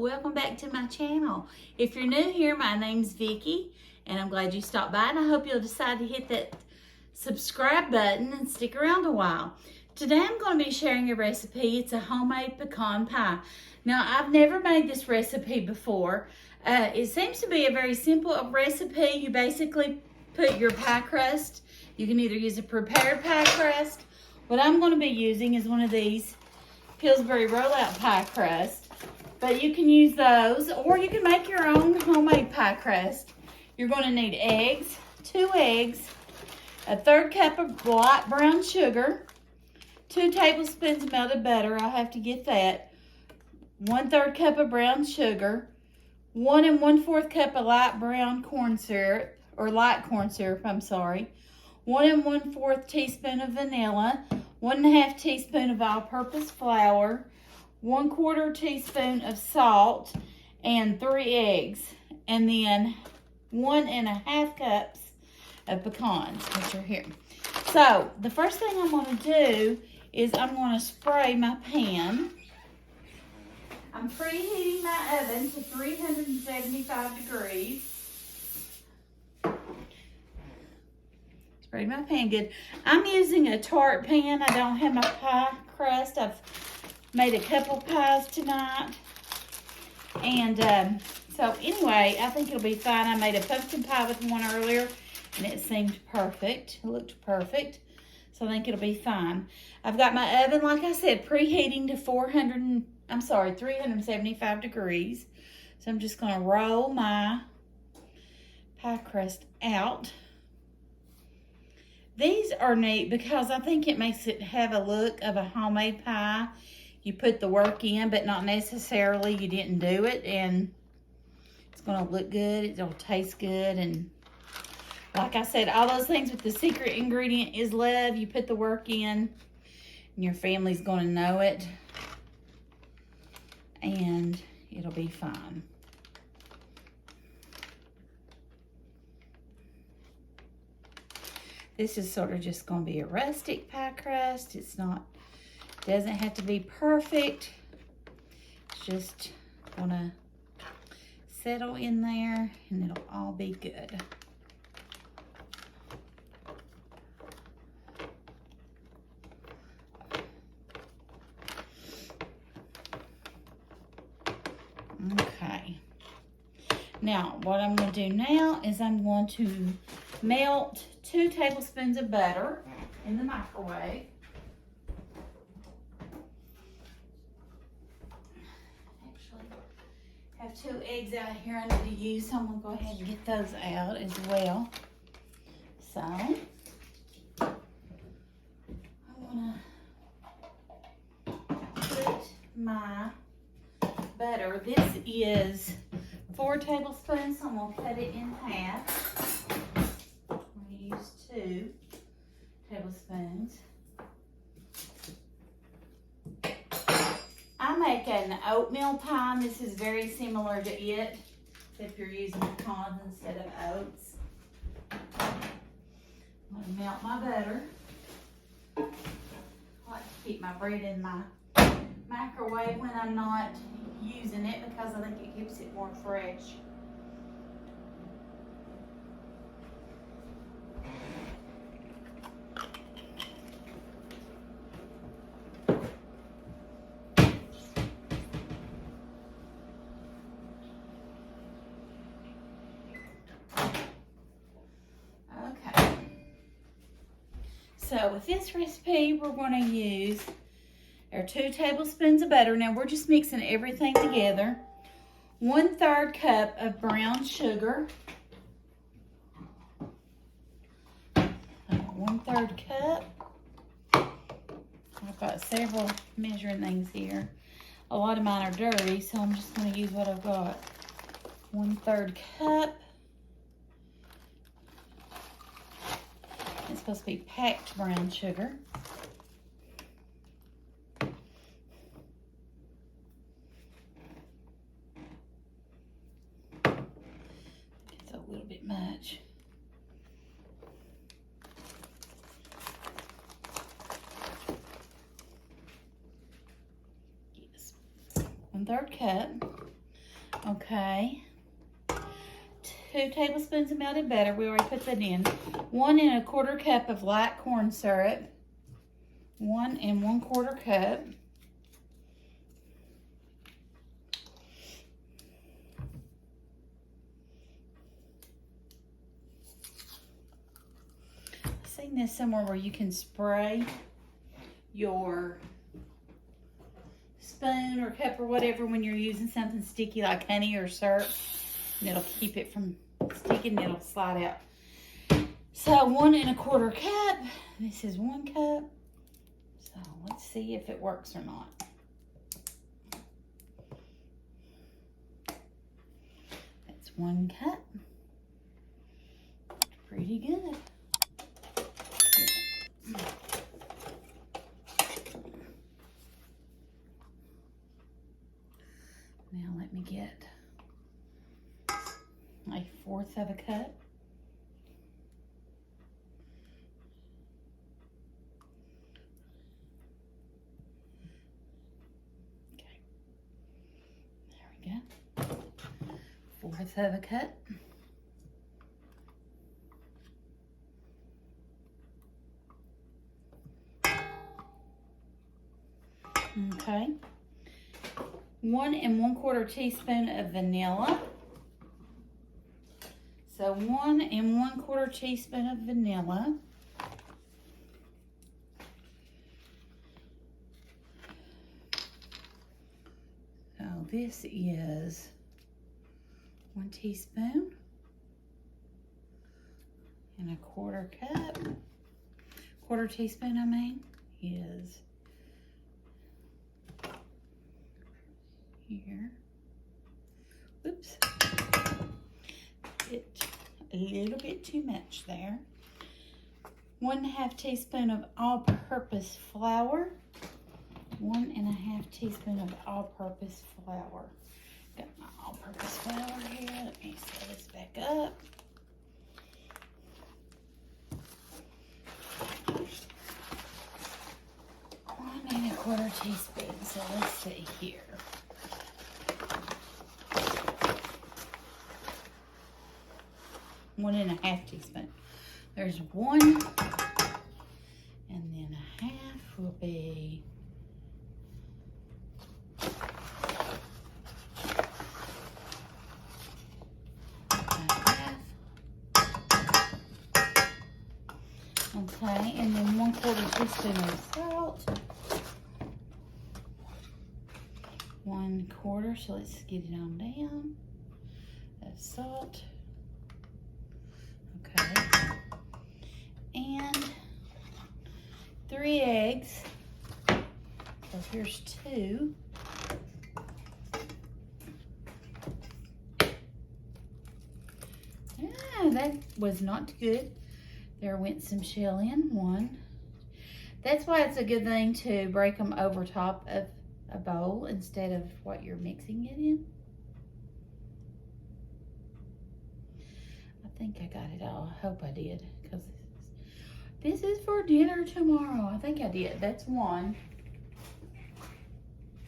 welcome back to my channel. If you're new here, my name's Vickie, and I'm glad you stopped by, and I hope you'll decide to hit that subscribe button and stick around a while. Today I'm going to be sharing a recipe. It's a homemade pecan pie. Now, I've never made this recipe before. It seems to be a very simple recipe. You basically put your pie crust. You can either use a prepared pie crust. What I'm going to be using is one of these Pillsbury rollout pie crust, but you can use those, or you can make your own homemade pie crust. You're going to need eggs, 2 eggs, a 1/3 cup of light brown sugar, 2 tablespoons of melted butter. I'll have to get that. 1/3 cup of brown sugar, 1 1/4 cup of light corn syrup, I'm sorry. 1 1/4 teaspoon of vanilla, 1 1/2 teaspoon of all-purpose flour, 1/4 teaspoon of salt, and 3 eggs, and then 1 1/2 cups of pecans, which are here. So the first thing I'm going to do is I'm going to spray my pan. I'm preheating my oven to 375 degrees. Spray my pan good. I'm using a tart pan. I don't have my pie crust. I've made a couple pies tonight. And so anyway, I think it'll be fine. I made a pumpkin pie with one earlier, and it seemed perfect. It looked perfect. So I think it'll be fine. I've got my oven, like I said, preheating to 375 degrees. So I'm just going to roll my pie crust out. These are neat because I think it makes it have a look of a homemade pie. You put the work in, but not necessarily you didn't do it, and it's going to look good. It'll taste good, and like I said, all those things, with the secret ingredient is love. You put the work in, and your family's going to know it, and it'll be fine. This is sort of just going to be a rustic pie crust. It's not, doesn't have to be perfect. It's just going to settle in there, and it'll all be good. Okay. Now, what I'm going to do now is I'm going to melt 2 tablespoons of butter in the microwave. Actually, I have 2 eggs out here I need to use, so I'm going to go ahead and get those out as well. So, I want to put my butter. This is 4 tablespoons, so I'm going to cut it in half. I'm going to use 2 tablespoons. I make an oatmeal pie. This is very similar to it, except you're using pecans instead of oats. I'm going to melt my butter. I like to keep my bread in my microwave when I'm not using it, because I think it keeps it more fresh. Okay. So with this recipe, we're going to use our 2 tablespoons of butter. Now we're just mixing everything together. 1/3 cup of brown sugar. 1/3 cup. I've got several measuring things here. A lot of mine are dirty, so I'm just going to use what I've got. 1/3 cup. It's supposed to be packed brown sugar. It's a little bit much. Yes. 1/3 cup. Okay. 2 tablespoons of melted butter. We already put that in. 1 1/4 cup of light corn syrup. 1 1/4 cup. I've seen this somewhere where you can spray your spoon or cup or whatever when you're using something sticky like honey or syrup, and it'll keep it from sticking, it'll slide out. So 1 1/4 cup. This is 1 cup. So let's see if it works or not. That's 1 cup. Pretty good. Now let me get 1/4 of a cup. Okay, there we go. 1/4 of a cup. Okay. 1 1/4 teaspoon of vanilla. So 1 1/4 teaspoon of vanilla. So this is 1 teaspoon and 1/4 cup. 1/4 teaspoon, I mean, is here. Oops. A little bit too much there. 1 1/2 teaspoon of all-purpose flour. 1 1/2 teaspoon of all-purpose flour. Got my all-purpose flour here. Let me set this back up. One and 1/4 teaspoon. So let's see here. 1 1/2 teaspoon. There's 1, and then 1/2 will be okay, and then 1/4 teaspoon of salt. 1/4, so let's get it on down. That's salt. Okay. And 3 eggs. So here's 2. That was not good. There went some shell in. 1. That's why it's a good thing to break them over top of a bowl instead of what you're mixing it in. I think I got it all. I hope I did, because this is for dinner tomorrow. I think I did. That's 1.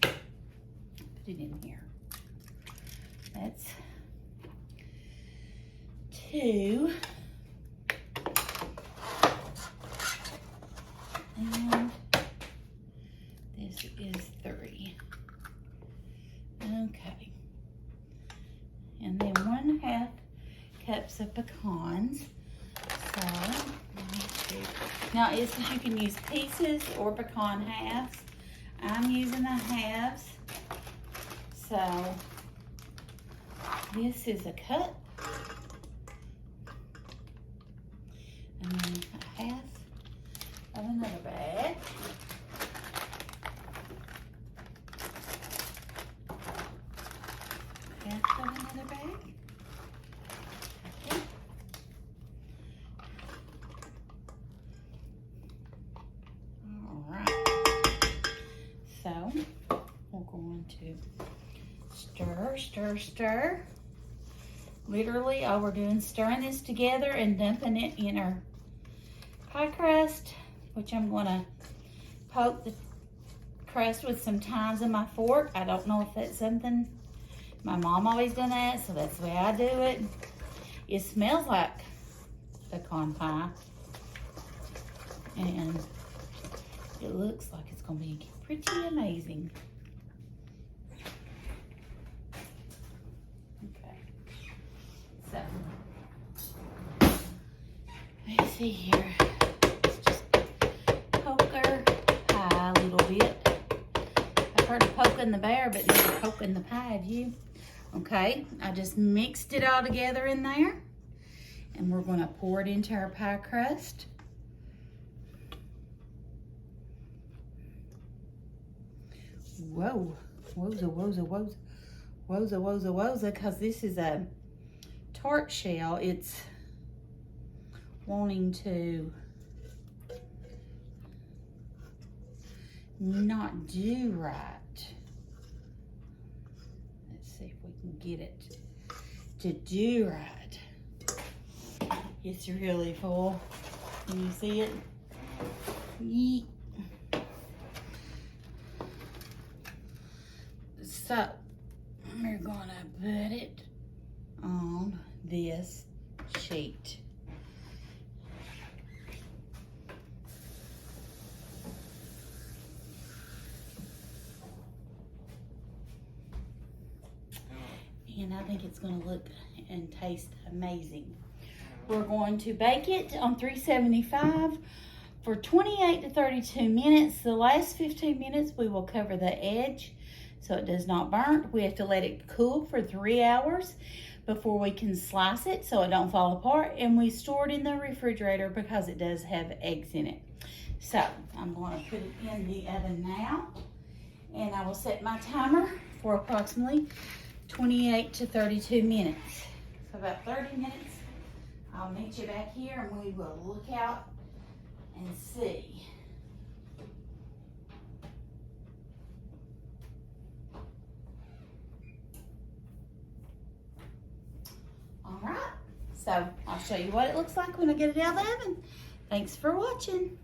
Put it in here. That's 2. And this is 3. Okay. And then 1/2 cups of pecans. So, let me see. Now, you can use pieces or pecan halves. I'm using the halves. So, this is a cup. And then 1/2 of another bag. Half of another bag. Okay. All right. So we're going to stir, stir, stir. Literally, all we're doing is stirring this together and dumping it in our pie crust, which I'm going to poke the crust with some tines in my fork. I don't know if that's something My mom always done that, so that's the way I do it. It smells like pecan pie. And it looks like it's gonna be pretty amazing. Okay, so let's see here. Let's just poke her pie a little bit. I've heard of poking the bear, but never poking the pie, have you? Okay, I just mixed it all together in there, and we're gonna pour it into our pie crust. Whoa, woza, woza, woza, woza, woza, woza, because this is a tart shell. It's wanting to not do right. Let's see if we can get it to do right. It's really full. Can you see it? Yeet. So, we're gonna put it on this sheet. And I think it's gonna look and taste amazing. We're going to bake it on 375 for 28 to 32 minutes. The last 15 minutes we will cover the edge so it does not burn. We have to let it cool for 3 hours before we can slice it so it don't fall apart. And we store it in the refrigerator because it does have eggs in it. So I'm going to put it in the oven now, and I will set my timer for approximately 28 to 32 minutes. So about 30 minutes, I'll meet you back here and we will look out and see. All right, so I'll show you what it looks like when I get it out of the oven. Thanks for watching.